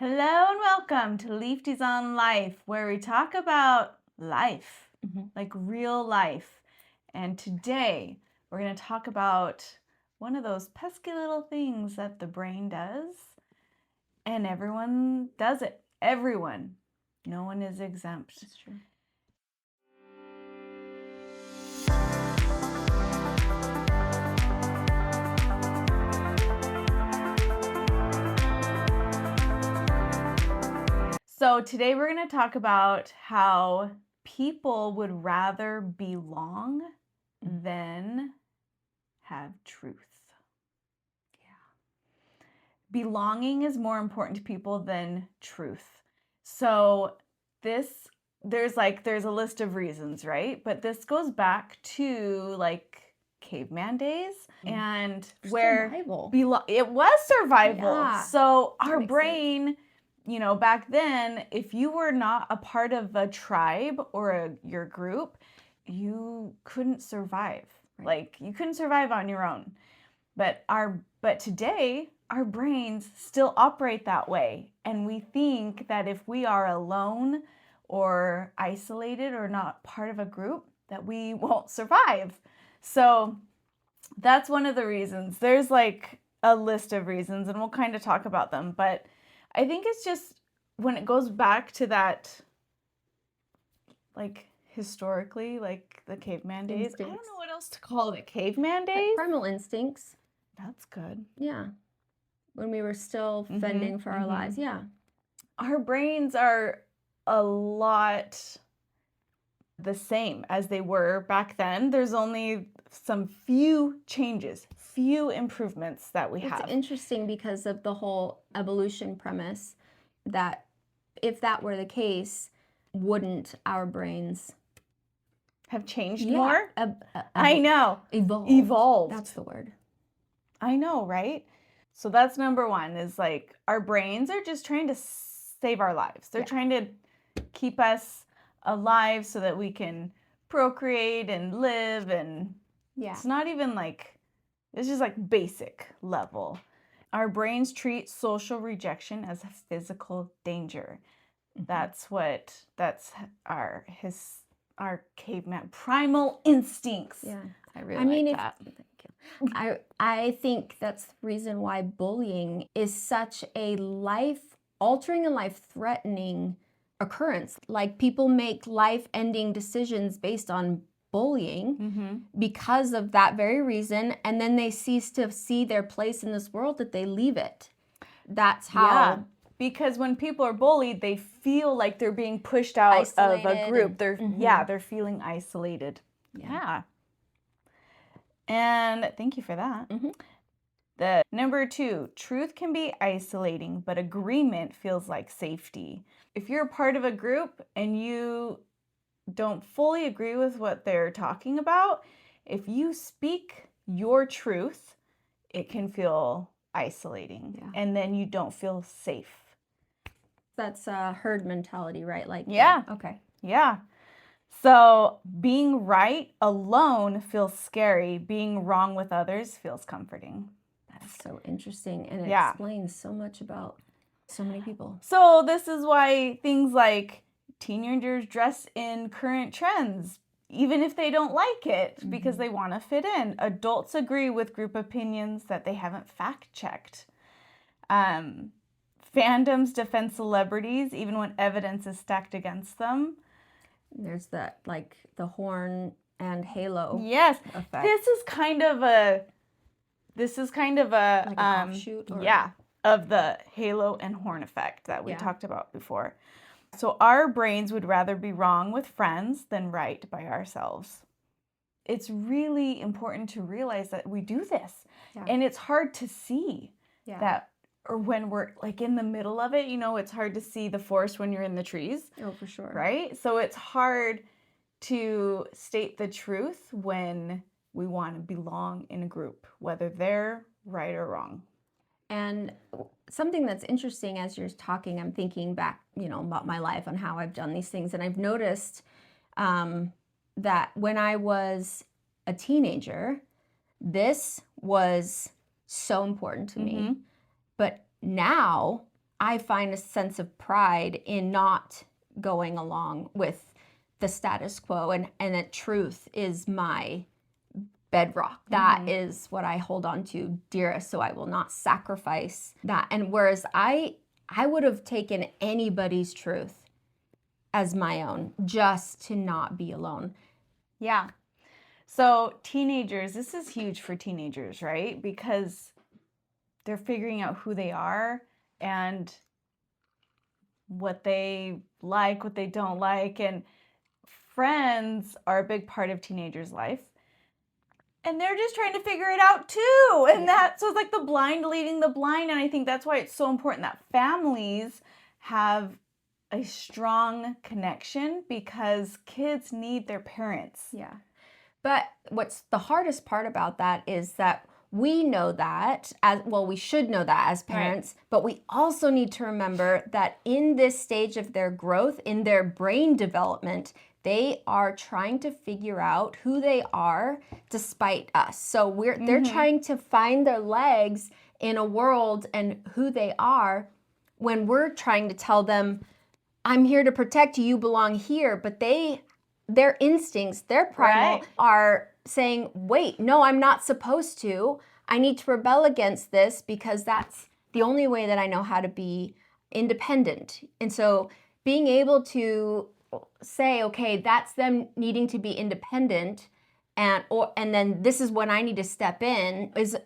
Hello and welcome to Leaftys on Life, where we talk about life, like real life. And today we're going to talk about one of those pesky little things that the brain does. And everyone does it. Everyone. No one is exempt. That's true. So today we're going to talk about how people would rather belong than have truth. Belonging is more important to people than truth. So there's a list of reasons, right? But this goes back to like caveman days and where Survival. it was survival. Yeah, So our makes brain, back then, if you were not a part of a tribe or your group, you couldn't survive. Right. Like you couldn't survive on your own. But today, our brains still operate that way. And we think that if we are alone or isolated or not part of a group, that we won't survive. So that's one of the reasons. There's like a list of reasons, and we'll kind of talk about them. But I think it's just when it goes back to that, like historically, like the caveman days. Instincts. I don't know what else to call it. Caveman days? Like primal instincts. That's good. Yeah. When we were still fending for our lives. Yeah. Our brains are a lot the same as they were back then. There's only some few changes, few improvements that we have. It's interesting because of the whole evolution premise that if that were the case, wouldn't our brains have changed more? I know. Evolved. That's the word. I know, right? So that's number one, is like our brains are just trying to save our lives. They're trying to keep us alive so that we can procreate and live. And it's not even like, it's just like basic level. Our brains treat social rejection as a physical danger. That's our caveman primal instincts. Yeah. I really like that. Thank you. I think that's the reason why bullying is such a life-altering and life-threatening occurrence. Like people make life-ending decisions based on bullying because of that very reason, and then they cease to see their place in this world, that they leave it. That's how... Yeah. Because when people are bullied, they feel like they're being pushed out of a group. They're feeling isolated. Yeah. And thank you for that. The number 2, truth can be isolating, but agreement feels like safety. If you're a part of a group and you don't fully agree with what they're talking about, if you speak your truth, it can feel isolating. Yeah. And then you don't feel safe. That's a herd mentality, right? Like, yeah. Okay. Yeah. So being right alone feels scary. Being wrong with others feels comforting. That's so interesting. And it explains so much about so many people. So this is why things like teenagers dress in current trends, even if they don't like it, because they want to fit in. Adults agree with group opinions that they haven't fact-checked. Fandoms defend celebrities even when evidence is stacked against them. There's that, like, the horn and halo. Yes. Effect. This is kind of a like an offshoot of the halo and horn effect that we talked about before. So our brains would rather be wrong with friends than right by ourselves. It's really important to realize that we do this. Yeah. And it's hard to see that, or when we're like in the middle of it, it's hard to see the forest when you're in the trees. Oh, for sure. Right? So it's hard to state the truth when we want to belong in a group, whether they're right or wrong. And something that's interesting as you're talking, I'm thinking back, about my life and how I've done these things. And I've noticed that when I was a teenager, this was so important to me. But now I find a sense of pride in not going along with the status quo, and that truth is my bedrock. That is what I hold on to dearest, so I will not sacrifice that. And whereas I would have taken anybody's truth as my own just to not be alone. Yeah. So teenagers, this is huge for teenagers, right? Because they're figuring out who they are and what they like, what they don't like. And friends are a big part of teenagers' life. And they're just trying to figure it out too. And so it's like the blind leading the blind. And I think that's why it's so important that families have a strong connection, because kids need their parents. Yeah. But what's the hardest part about that is that we know that, we should know that as parents, but we also need to remember that in this stage of their growth, in their brain development, they are trying to figure out who they are despite us. So they're trying to find their legs in a world and who they are, when we're trying to tell them, I'm here to protect you, you belong here. But their instincts, their primal, are saying, wait, no, I'm not supposed to. I need to rebel against this because that's the only way that I know how to be independent. And so being able to say, okay, that's them needing to be independent, and then this is when I need to step in, it's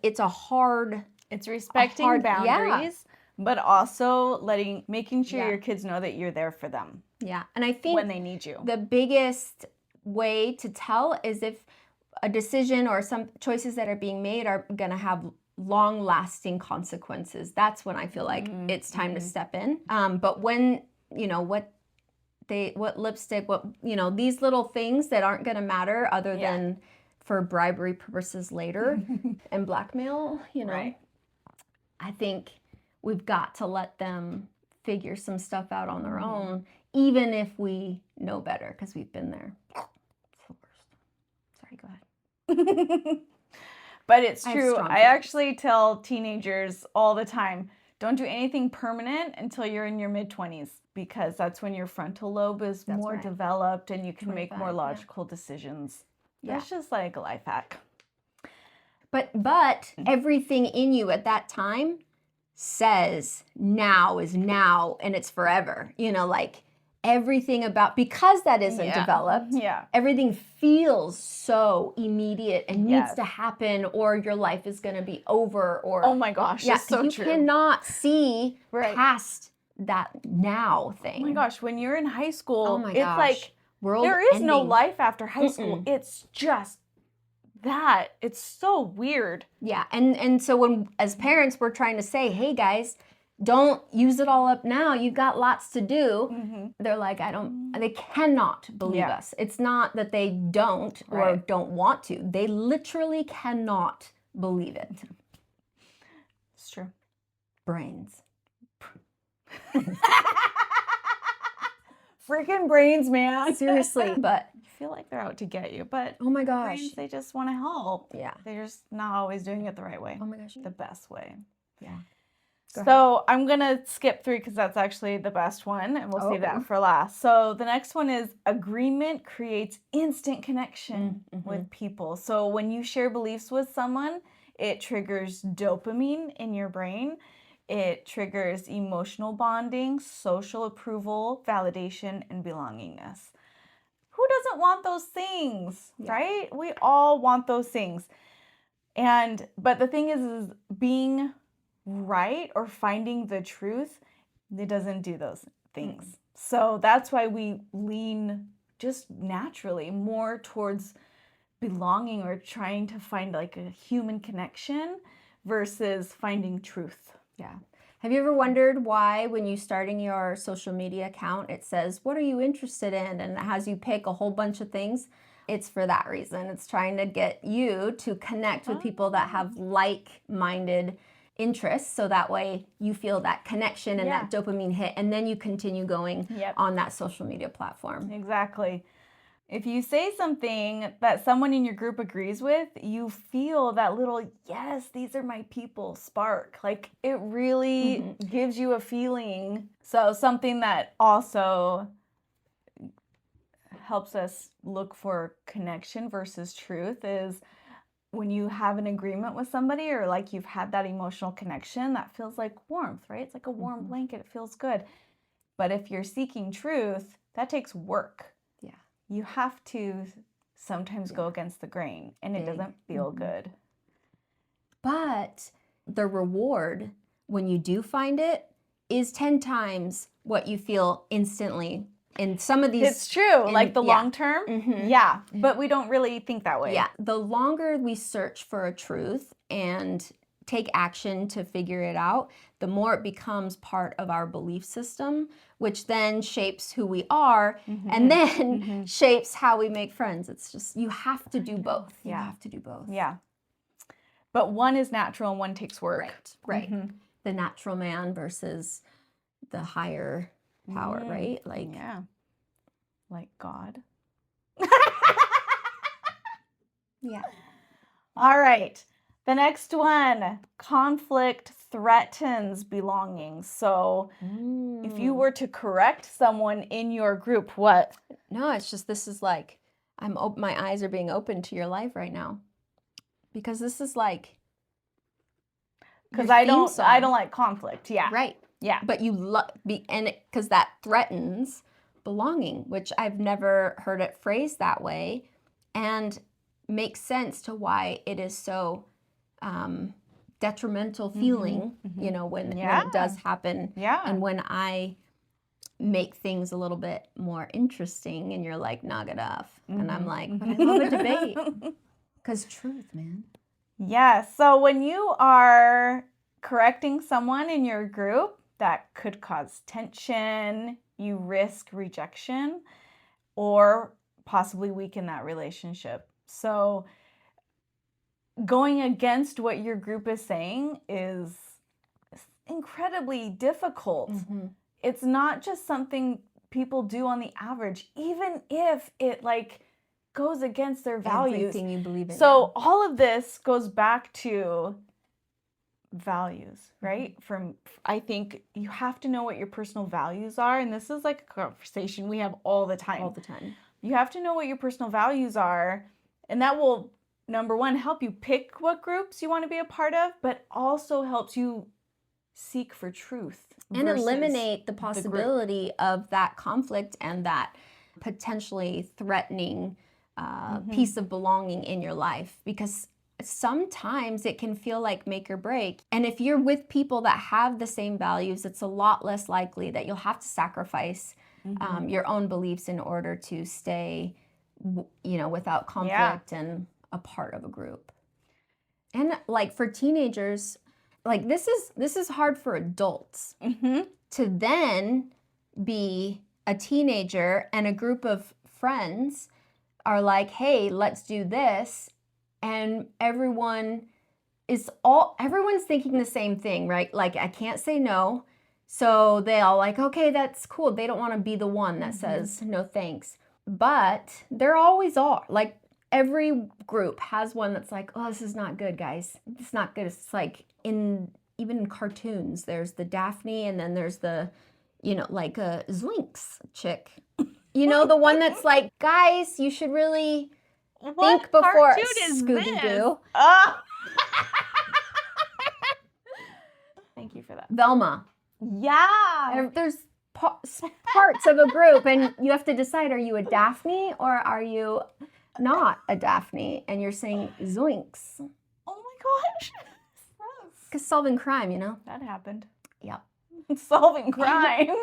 respecting boundaries, but also making sure your kids know that you're there for them. Yeah. And I think when they need you, the biggest way to tell is if a decision or some choices that are being made are going to have long-lasting consequences. That's when I feel like it's time to step in. But when, what lipstick, these little things that aren't going to matter other than for bribery purposes later and blackmail, I think we've got to let them figure some stuff out on their own, even if we know better, because we've been there. It's the worst. Sorry, go ahead. But it's true. I actually tell teenagers all the time, don't do anything permanent until you're in your mid-20s, because that's when your frontal lobe is more developed and you can make more logical decisions. That's just like a life hack. But everything in you at that time says now is now and it's forever. Everything about, because that isn't developed, everything feels so immediate and needs to happen, or your life is going to be over, or oh my gosh, that's so true. You cannot see past that now thing. Oh my gosh, when you're in high school, it's like world there is no life after high school. It's just that. It's so weird. Yeah, and so when as parents we're trying to say, hey guys, don't use it all up now. You've got lots to do. They're like, they cannot believe us. It's not that they don't or don't want to. They literally cannot believe it. It's true. Brains. Freaking brains, man. Seriously, but I feel like they're out to get you. But oh my gosh, brains, they just want to help. Yeah. They're just not always doing it the right way. Oh my gosh. The best way. Yeah. So I'm going to skip through because that's actually the best one, and we'll save that for last. So the next one is agreement creates instant connection with people. So when you share beliefs with someone, it triggers dopamine in your brain. It triggers emotional bonding, social approval, validation, and belongingness. Who doesn't want those things, right? We all want those things. But the thing is being right or finding the truth, it doesn't do those things. So that's why we lean just naturally more towards belonging or trying to find like a human connection versus finding truth. Yeah. Have you ever wondered why when you starting your social media account, it says, what are you interested in? And it has you pick a whole bunch of things. It's for that reason. It's trying to get you to connect with people that have like-minded interests, so that way you feel that connection and that dopamine hit, and then you continue going on that social media platform. Exactly. If you say something that someone in your group agrees with, you feel that little, yes, these are my people spark. Like it really gives you a feeling. So something that also helps us look for connection versus truth is when you have an agreement with somebody or like you've had that emotional connection, that feels like warmth, right? It's like a warm blanket. It feels good. But if you're seeking truth, that takes work. Yeah. You have to sometimes go against the grain, and it doesn't feel good. But the reward when you do find it is 10 times what you feel instantly. In some of these, it's true, like the long term. Yeah, but we don't really think that way. Yeah, the longer we search for a truth and take action to figure it out, the more it becomes part of our belief system, which then shapes who we are and then shapes how we make friends. It's just, you have to do both. You have to do both. Yeah. But one is natural and one takes work. Right. The natural man versus the higher power, right? Like, yeah. Like God. Yeah. All right. The next one, conflict threatens belonging. So if you were to correct someone in your group, what? No, it's just, this is like, my eyes are being opened to your life right now. Because this is like, because I don't like conflict. Yeah. Right. Yeah. But because that threatens belonging, which I've never heard it phrased that way, and makes sense to why it is so detrimental feeling, you know, when it does happen. Yeah. And when I make things a little bit more interesting and you're like, knock it off. And I'm like, but I love a debate. Because truth, man. Yeah. So when you are correcting someone in your group, that could cause tension, you risk rejection, or possibly weaken that relationship. So going against what your group is saying is incredibly difficult. It's not just something people do on the average, even if it like goes against their values. Everything you believe in. So all of this goes back to values, right? I think you have to know what your personal values are, and this is like a conversation we have all the time. All the time. You have to know what your personal values are, and that will, number one, help you pick what groups you want to be a part of, but also helps you seek for truth. And eliminate the possibility of that conflict and that potentially threatening piece of belonging in your life. Because sometimes it can feel like make or break. And if you're with people that have the same values, it's a lot less likely that you'll have to sacrifice your own beliefs in order to stay, you know, without conflict and a part of a group. And like for teenagers, like this is hard for adults to then be a teenager and a group of friends are like, hey, let's do this. And everyone's thinking the same thing, right? Like, I can't say no. So they all like, okay, that's cool. They don't want to be the one that says no thanks. But there always are. Like, every group has one that's like, oh, this is not good, guys. It's not good. It's like even in cartoons, there's the Daphne and then there's the, you know, like a Zwinks chick. You know, the one that's like, guys, you should really think before Scooby-Doo. Oh. Thank you for that. Velma. Yeah. There's parts of a group and you have to decide, are you a Daphne or are you not a Daphne? And you're saying Zoinks. Oh my gosh. Because solving crime, you know? That happened. Yep. Solving crime.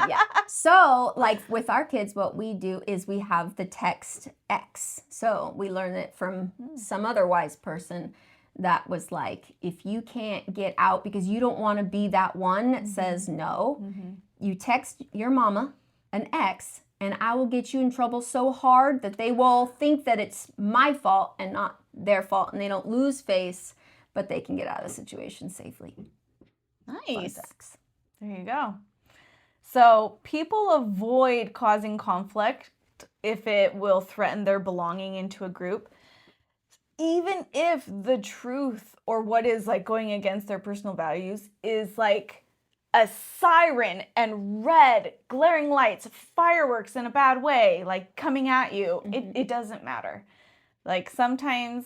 Yeah. So, like with our kids, what we do is we have the text X. So we learn it from some other wise person that was like, if you can't get out because you don't want to be that one that says no, you text your mama an X and I will get you in trouble so hard that they will think that it's my fault and not their fault, and they don't lose face, but they can get out of the situation safely. Nice. There you go. So people avoid causing conflict if it will threaten their belonging into a group. Even if the truth or what is like going against their personal values is like a siren and red glaring lights, fireworks in a bad way, like coming at you, it doesn't matter. Like sometimes,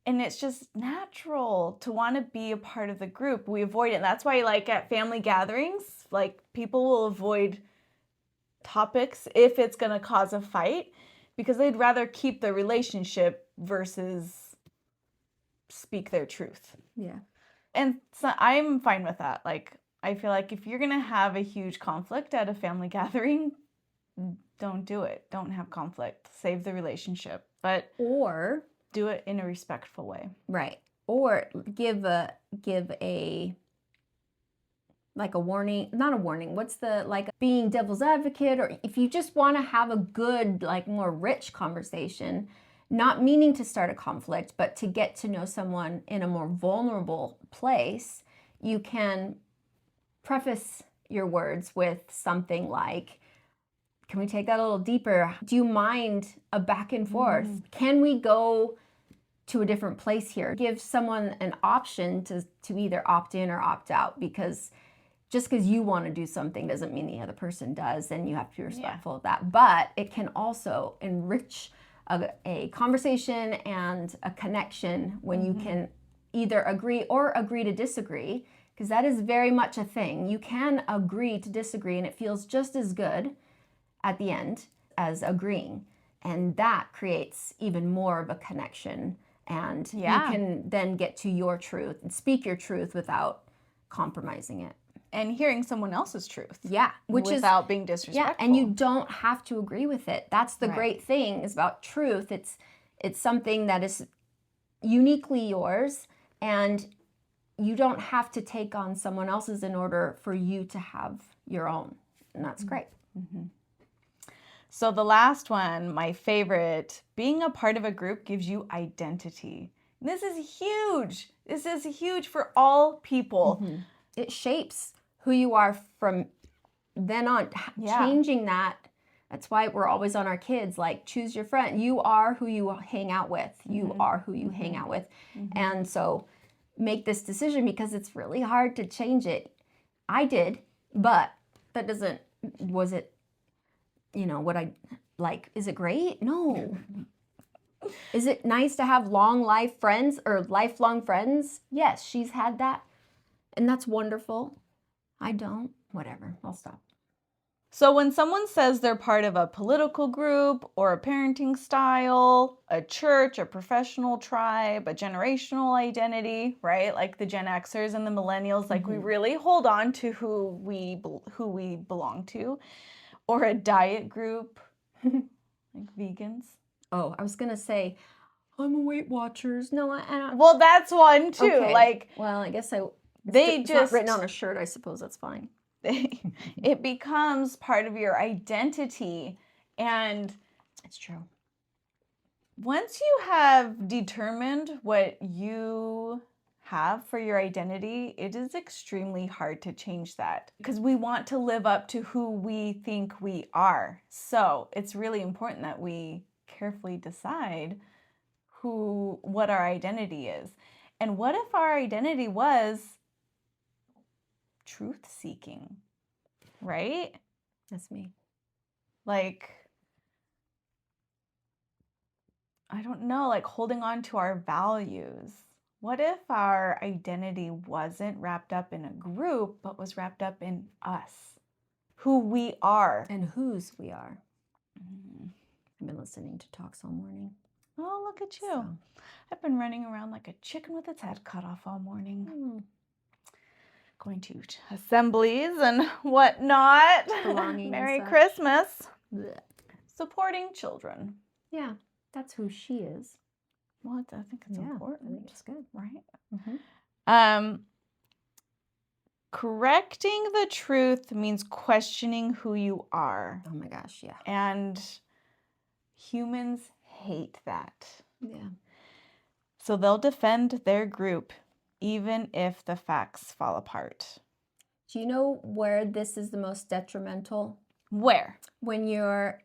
and it's just natural to want to be a part of the group. We avoid it. And that's why like at family gatherings, like people will avoid topics if it's going to cause a fight because they'd rather keep the relationship versus speak their truth. Yeah. And so I'm fine with that. Like, I feel like if you're going to have a huge conflict at a family gathering, don't do it. Don't have conflict. Save the relationship. But Or do it in a respectful way. right. Or give a like a warning, not a warning. What's the like being devil's advocate, or if you just want to have a good, like more rich conversation, not meaning to start a conflict, but to get to know someone in a more vulnerable place, you can preface your words with something like, can we take that a little deeper? Do you mind a back and forth? Can we go to a different place here? Give someone an option to either opt in or opt out, because just because you want to do something doesn't mean the other person does, and you have to be respectful of that. But it can also enrich a conversation and a connection when you can either agree or agree to disagree, because that is very much a thing. You can agree to disagree, and it feels just as good at the end as agreeing. And that creates even more of a connection, and you can then get to your truth and speak your truth without compromising it. And hearing someone else's truth. Yeah, which without being disrespectful. Yeah, and you don't have to agree with it. That's the great thing is about truth. It's something that is uniquely yours, and you don't have to take on someone else's in order for you to have your own. And that's great. So the last one, my favorite, being a part of a group gives you identity. This is huge. This is huge for all people. It shapes who you are from then on. Changing that. That's why we're always on our kids, like, choose your friend. You are who you hang out with. You are who you hang out with. And so make this decision, because it's really hard to change it. I did, but that doesn't, was it, what I like, is it great? No. Is it nice to have long life friends or lifelong friends? Yes, she's had that. And that's wonderful. I don't. Whatever. I'll stop. So when someone says they're part of a political group or a parenting style, a church, a professional tribe, a generational identity, right? Like the Gen Xers and the millennials, like we really hold on to who we belong to, or a diet group, like vegans. Oh, I was going to say, I'm a Weight Watchers. No, I don't. Well, that's one too. Okay. Like, well, I guess it's not written on a shirt. I suppose that's fine. It becomes part of your identity. And it's true. Once you have determined what you have for your identity, it is extremely hard to change that, because we want to live up to who we think we are. So it's really important that we carefully decide what our identity is. And what if our identity was truth seeking, right? That's me. Like, I don't know, like holding on to our values. What if our identity wasn't wrapped up in a group, but was wrapped up in us, who we are? And whose we are. I've been listening to talks all morning. Oh, look at you. So. I've been running around like a chicken with its head cut off all morning. Going to assemblies and whatnot. Belonging. Merry Christmas. Blech. Supporting children. Yeah, that's who she is. Well, I think it's important. I think it's good. Right? Correcting the truth means questioning who you are. Oh my gosh, yeah. And humans hate that. Yeah. So they'll defend their group even if the facts fall apart. Do you know where this is the most detrimental? Where? When you're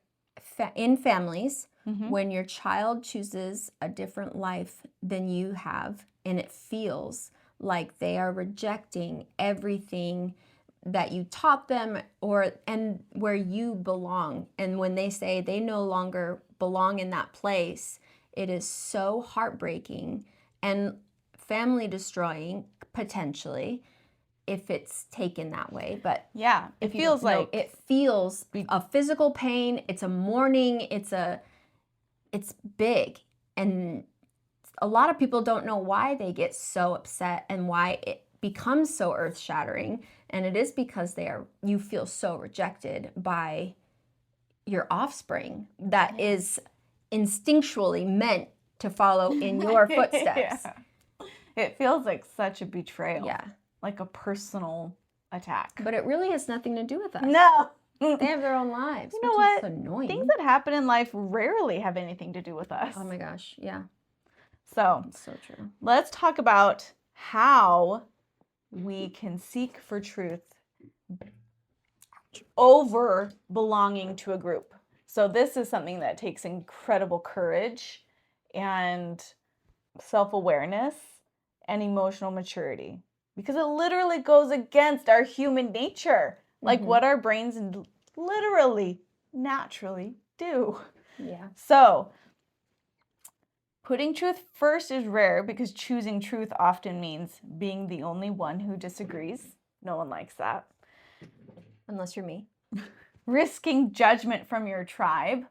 in families, Mhm. when your child chooses a different life than you have, and it feels like they are rejecting everything that you taught them and where you belong. And when they say they no longer belong in that place, it is so heartbreaking and family destroying potentially if it's taken that way. But Yeah, it if you feels don't know, like it feels a physical pain, it's a mourning, it's big. And a lot of people don't know why they get so upset and why it becomes so earth-shattering, and it is because you feel so rejected by your offspring that is instinctually meant to follow in your footsteps. Yeah. It feels like such a betrayal. Yeah. Like a personal attack. But it really has nothing to do with us. No. They have their own lives, You know which what? is annoying. Things that happen in life rarely have anything to do with us. Oh my gosh, yeah. So, It's so true. let's talk about how we can seek for truth over belonging to a group. So this is something that takes incredible courage and self-awareness and emotional maturity, because it literally goes against our human nature, like what our brains literally naturally do. Yeah. So putting truth first is rare because choosing truth often means being the only one who disagrees. No one likes that. Unless you're me. Risking judgment from your tribe.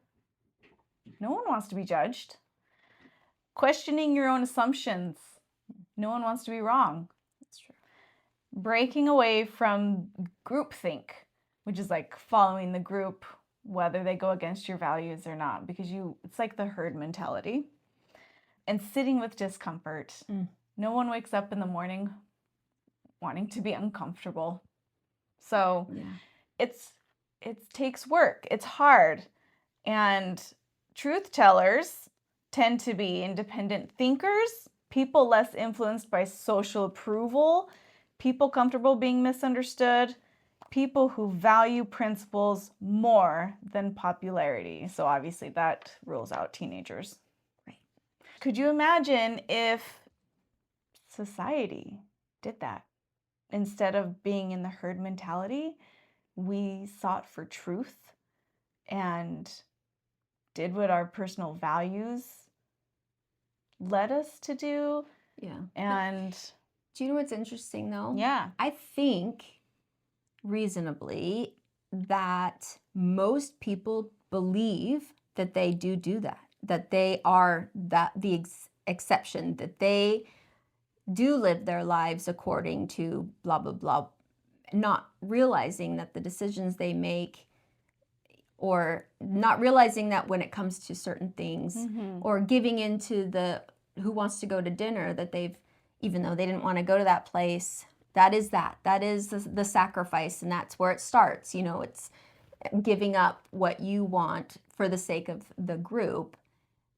No one wants to be judged. Questioning your own assumptions. No one wants to be wrong. That's true. Breaking away from groupthink, which is like following the group, whether they go against your values or not, because it's like the herd mentality. And sitting with discomfort. No one wakes up in the morning wanting to be uncomfortable. So it takes work. It's hard. And truth tellers tend to be independent thinkers, people less influenced by social approval, people comfortable being misunderstood, people who value principles more than popularity. So obviously that rules out teenagers. Right. Could you imagine if society did that? Instead of being in the herd mentality, we sought for truth and did what our personal values led us to do. Yeah. And do you know what's interesting though? Yeah. I think reasonably that most people believe that they do that they are the exception, that they do live their lives according to blah, blah, blah, not realizing that the decisions they make, or not realizing that when it comes to certain things, or giving into the who wants to go to dinner, that even though they didn't want to go to that place, that is the sacrifice, and that's where it starts. It's giving up what you want for the sake of the group.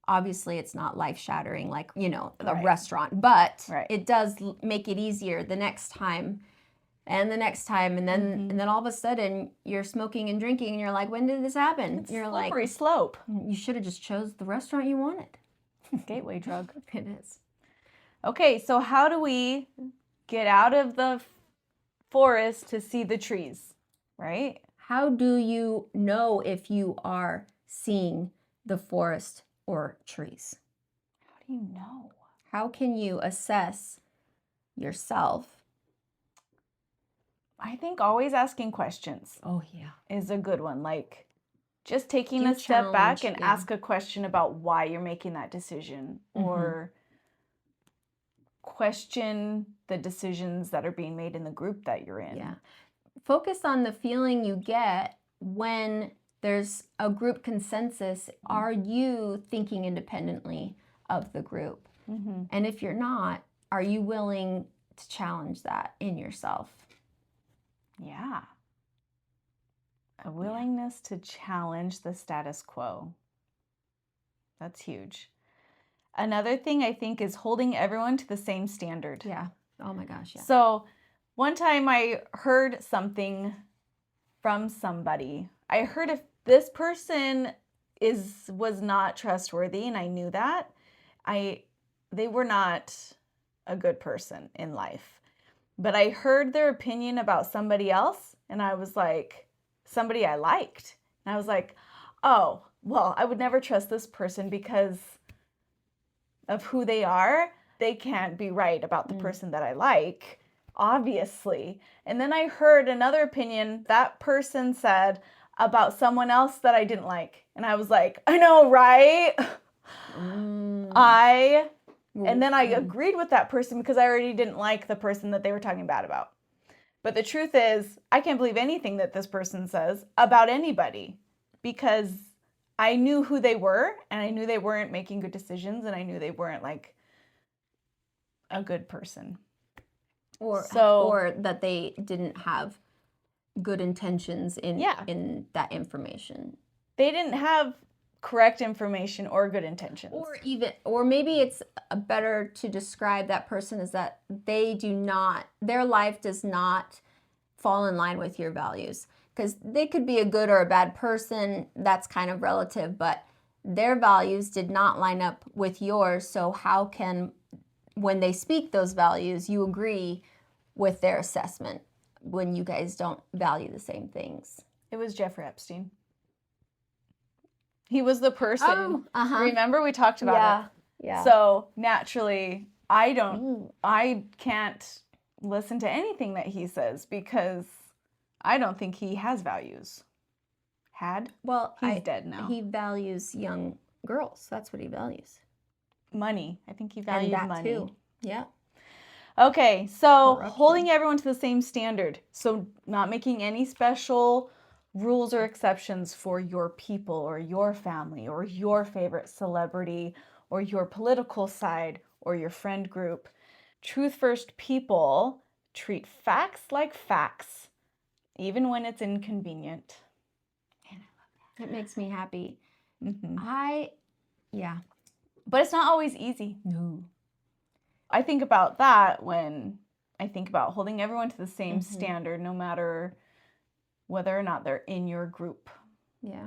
Obviously, it's not life-shattering like, the restaurant, but it does make it easier the next time and the next time. And then all of a sudden, you're smoking and drinking, and you're like, when did this happen? It's you're slippery slope. You should have just chose the restaurant you wanted. Gateway drug. It is. Okay, so how do we get out of the forest to see the trees, right? How do you know if you are seeing the forest or trees? How do you know? How can you assess yourself? I think always asking questions. Oh, yeah. Is a good one. Like just taking a step back and ask a question about why you're making that decision, or question the decisions that are being made in the group that you're in. Yeah. Focus on the feeling you get when there's a group consensus. Are you thinking independently of the group? And if you're not, are you willing to challenge that in yourself? Yeah. A willingness to challenge the status quo. That's huge. Another thing I think is holding everyone to the same standard. Yeah. Oh my gosh, yeah. So one time I heard something from somebody. I heard if this person was not trustworthy, and I knew that. They were not a good person in life. But I heard their opinion about somebody else, and I was like, somebody I liked. And I was like, oh, well, I would never trust this person because of who they are. They can't be right about the person that I like, obviously. And then I heard another opinion that person said about someone else that I didn't like. And I was like, I know, right? And then I agreed with that person because I already didn't like the person that they were talking bad about. But the truth is, I can't believe anything that this person says about anybody because I knew who they were, and I knew they weren't making good decisions, and I knew they weren't like a good person. Or that they didn't have good intentions in that information. They didn't have correct information or good intentions. Or maybe it's better to describe that person as that their life does not fall in line with your values. Because they could be a good or a bad person, that's kind of relative, but their values did not line up with yours. So how can, when they speak those values, you agree with their assessment when you guys don't value the same things? It was Jeffrey Epstein. He was the person. Remember we talked about it? Yeah. So naturally, I can't listen to anything that he says because I don't think he has values. Well, he's dead now. He values young girls. That's what he values. Money. I think he valued money too. Yeah. Okay, so holding everyone to the same standard. So not making any special rules or exceptions for your people or your family or your favorite celebrity or your political side or your friend group. Truth first people treat facts like facts, even when it's inconvenient. And I love that. It makes me happy. But it's not always easy. No. I think about that when I think about holding everyone to the same standard, no matter whether or not they're in your group. Yeah.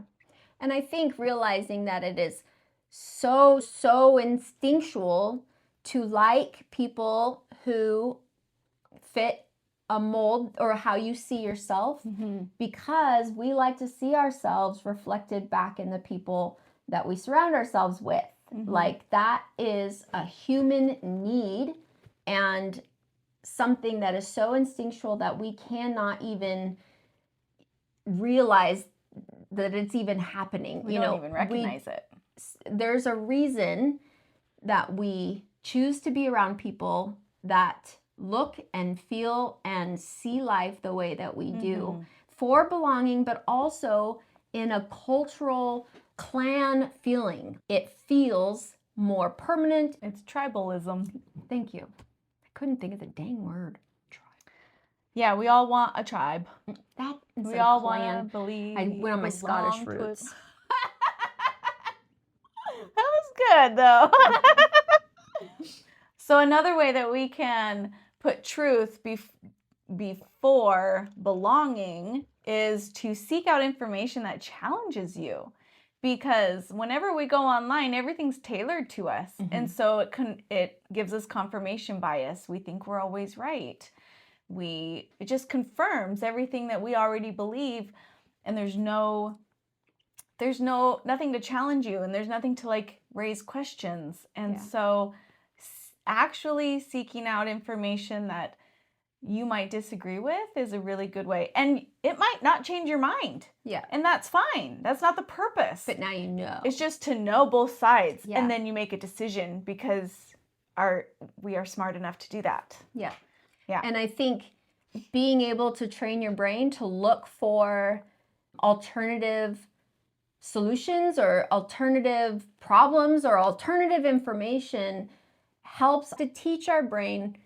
And I think realizing that it is so instinctual to like people who fit a mold or how you see yourself, because we like to see ourselves reflected back in the people that we surround ourselves with. Like that is a human need and something that is so instinctual that we cannot even realize that it's even happening. We don't even recognize it. There's a reason that we choose to be around people that look and feel and see life the way that we do for belonging, but also in a cultural clan feeling. It feels more permanent. It's tribalism. Thank you. I couldn't think of the dang word. Yeah, we all want a tribe. We all want to believe. I went on my Scottish roots. That was good, though. So another way that we can put truth before belonging is to seek out information that challenges you. Because whenever we go online, everything's tailored to us. And so it gives us confirmation bias. We think we're always right. It just confirms everything that we already believe, and there's nothing to challenge you, and there's nothing to like raise questions. And so actually seeking out information that you might disagree with is a really good way. And it might not change your mind. Yeah. And that's fine. That's not the purpose. But now you know. It's just to know both sides. Yeah. And then you make a decision because we are smart enough to do that. Yeah. Yeah. And I think being able to train your brain to look for alternative solutions or alternative problems or alternative information helps to teach our brain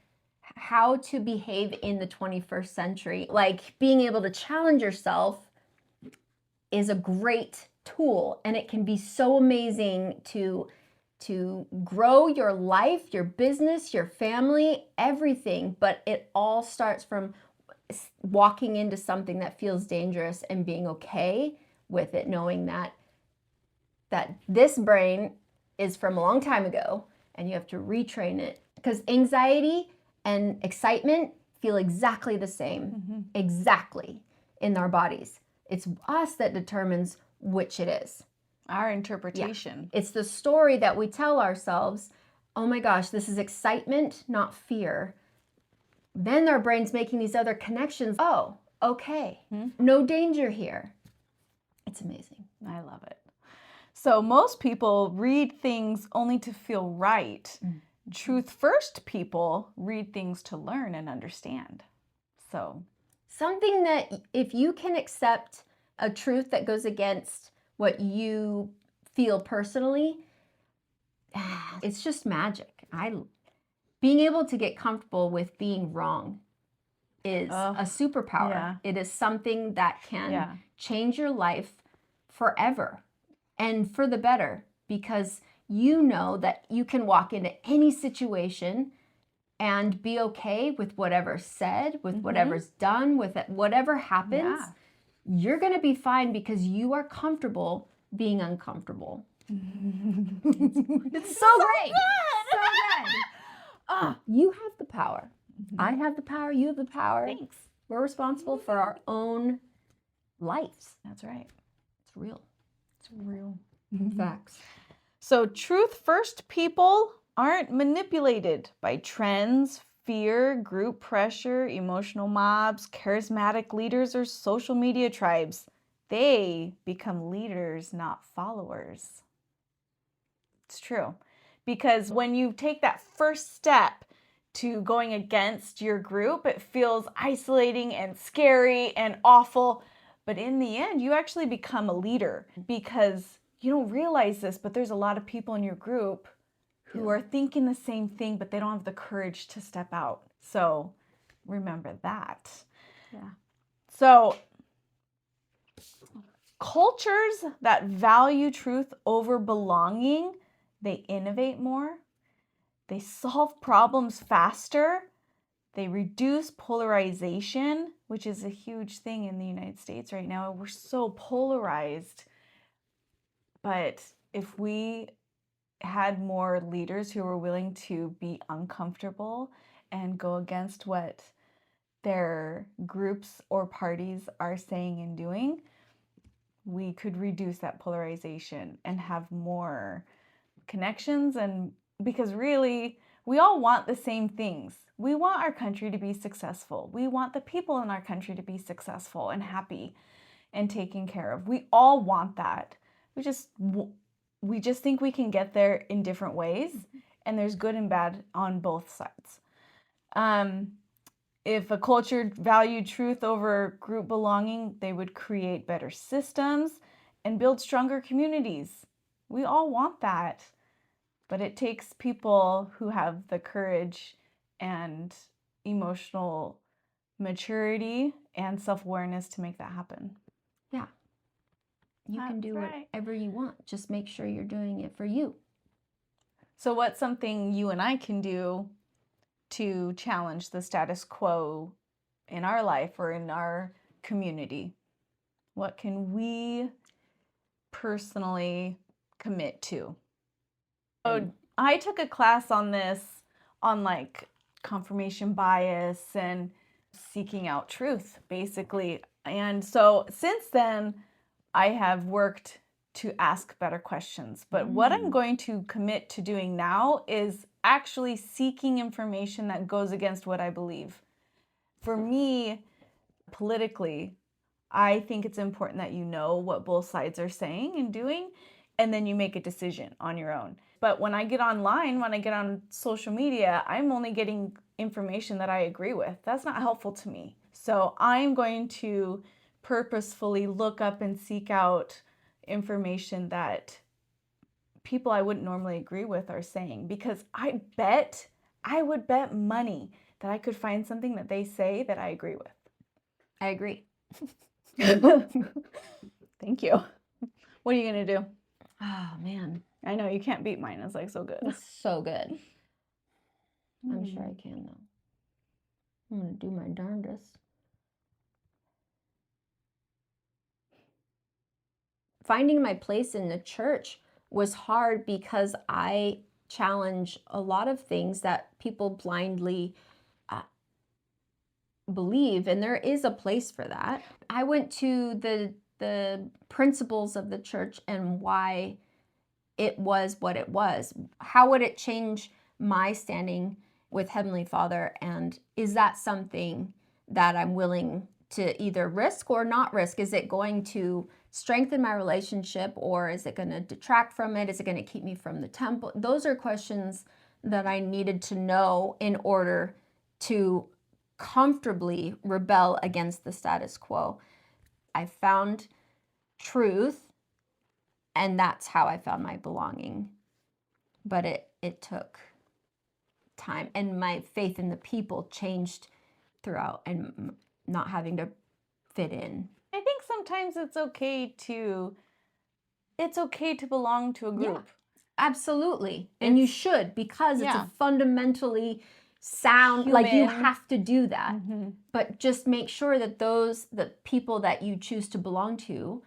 how to behave in the 21st century. Like being able to challenge yourself is a great tool, and it can be so amazing to grow your life, your business, your family, everything. But it all starts from walking into something that feels dangerous and being okay with it, knowing that that this brain is from a long time ago and you have to retrain it. Because anxiety and excitement feel exactly the same, exactly, in our bodies. It's us that determines which it is. Our interpretation. Yeah. It's the story that we tell ourselves, oh my gosh, this is excitement, not fear. Then our brain's making these other connections. Oh, okay, no danger here. It's amazing. I love it. So most people read things only to feel right. Truth first people read things to learn and understand. So something that if you can accept a truth that goes against what you feel personally, it's just magic. Being able to get comfortable with being wrong is a superpower. Yeah. It is something that can change your life forever and for the better, because you know that you can walk into any situation and be okay with whatever's said, with whatever's done, with it, whatever happens. Yeah. You're going to be fine because you are comfortable being uncomfortable. It's so great. So good. You have the power. I have the power. You have the power. Thanks. We're responsible for our own lives. That's right. It's real. It's real. Facts. So truth first people aren't manipulated by trends, fear, group pressure, emotional mobs, charismatic leaders, or social media tribes. They become leaders, not followers. It's true. Because when you take that first step to going against your group, it feels isolating and scary and awful. But in the end, you actually become a leader because you don't realize this, but there's a lot of people in your group who are thinking the same thing, but they don't have the courage to step out. So remember that. Yeah. So cultures that value truth over belonging, they innovate more, they solve problems faster, they reduce polarization, which is a huge thing in the United States right now. We're so polarized. But if we had more leaders who were willing to be uncomfortable and go against what their groups or parties are saying and doing, we could reduce that polarization and have more connections. And because really, we all want the same things. We want our country to be successful. We want the people in our country to be successful and happy and taken care of. We all want that. We just think we can get there in different ways, and there's good and bad on both sides. If a culture valued truth over group belonging, they would create better systems and build stronger communities. We all want that, but it takes people who have the courage and emotional maturity and self-awareness to make that happen. Yeah. You can do whatever you want. Just make sure you're doing it for you. So what's something you and I can do to challenge the status quo in our life or in our community? What can we personally commit to? So I took a class on this, on like confirmation bias and seeking out truth, basically. And so since then, I have worked to ask better questions. But what I'm going to commit to doing now is actually seeking information that goes against what I believe. For me, politically, I think it's important that you know what both sides are saying and doing, and then you make a decision on your own. But when I get online, when I get on social media, I'm only getting information that I agree with. That's not helpful to me. So I'm going to purposefully look up and seek out information that people I wouldn't normally agree with are saying, because I would bet money that I could find something that they say that I agree with. I agree. Thank you. What are you going to do? Oh, man. I know you can't beat mine. It's like so good. It's so good. I'm sure I can, though. I'm going to do my darndest. finding my place in the church was hard because I challenge a lot of things that people blindly believe, and there is a place for that. I went to the principles of the church and why it was what it was. How would it change my standing with Heavenly Father? And is that something that I'm willing to either risk or not risk? Is it going to strengthen my relationship, or is it going to detract from it? Is it going to keep me from the temple? Those are questions that I needed to know in order to comfortably rebel against the status quo. I found truth, and that's how I found my belonging. But it took time, and my faith in the people changed throughout, and not having to fit in. I think sometimes it's okay to belong to a group. Yeah, absolutely. And you should, because it's a fundamentally sound, like you have to do that. But just make sure that the people that you choose to belong to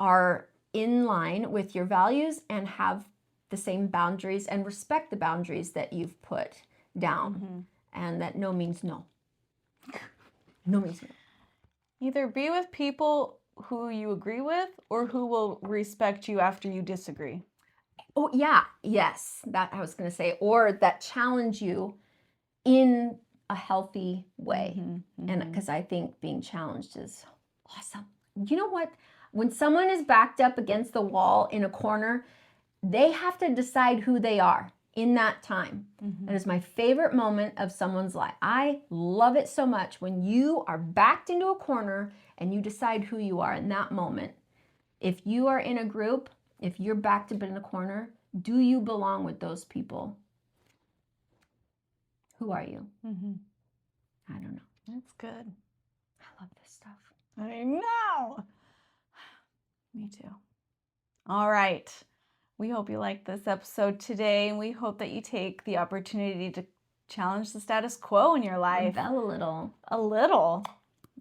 are in line with your values and have the same boundaries and respect the boundaries that you've put down. And that no means no. No means no. Either be with people who you agree with or who will respect you after you disagree. Oh, yeah. Yes. That I was going to say. Or that challenge you in a healthy way. And because I think being challenged is awesome. You know what? When someone is backed up against the wall in a corner, they have to decide who they are in that time. That is my favorite moment of someone's life. I love it so much when you are backed into a corner and you decide who you are in that moment. If you are in a group, if you're backed up in a corner, do you belong with those people? Who are you? I don't know. That's good. I love this stuff. I know. Me too. All right. We hope you liked this episode today, and we hope that you take the opportunity to challenge the status quo in your life. Rebel a little. A little,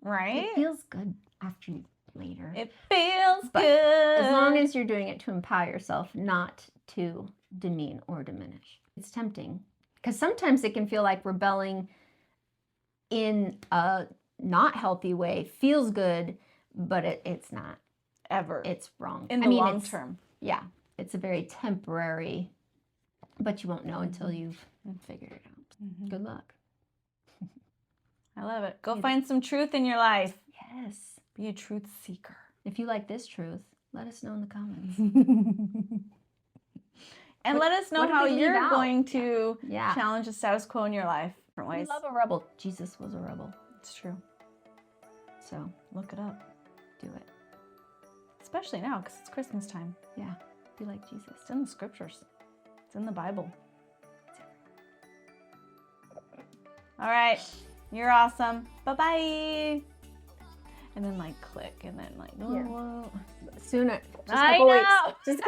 right? It feels good after you later. It feels But good. as long as you're doing it to empower yourself, not to demean or diminish. It's tempting. Because sometimes it can feel like rebelling in a not healthy way feels good, but it's not. Ever. It's wrong. In the long term. Yeah. It's a very temporary, but you won't know until you've figured it out. Good luck. I love it. Go find some truth in your life. Yes. Be a truth seeker. If you like this truth, let us know in the comments. And let us know how you're going to challenge the status quo in your life. Different ways. We love a rebel. Jesus was a rebel. It's true. So look it up. Do it. Especially now, because it's Christmas time. Yeah. Be like Jesus. It's in the scriptures. It's in the Bible. All right. You're awesome. Bye-bye. And then click and then Here. whoa. Sooner. I know. Just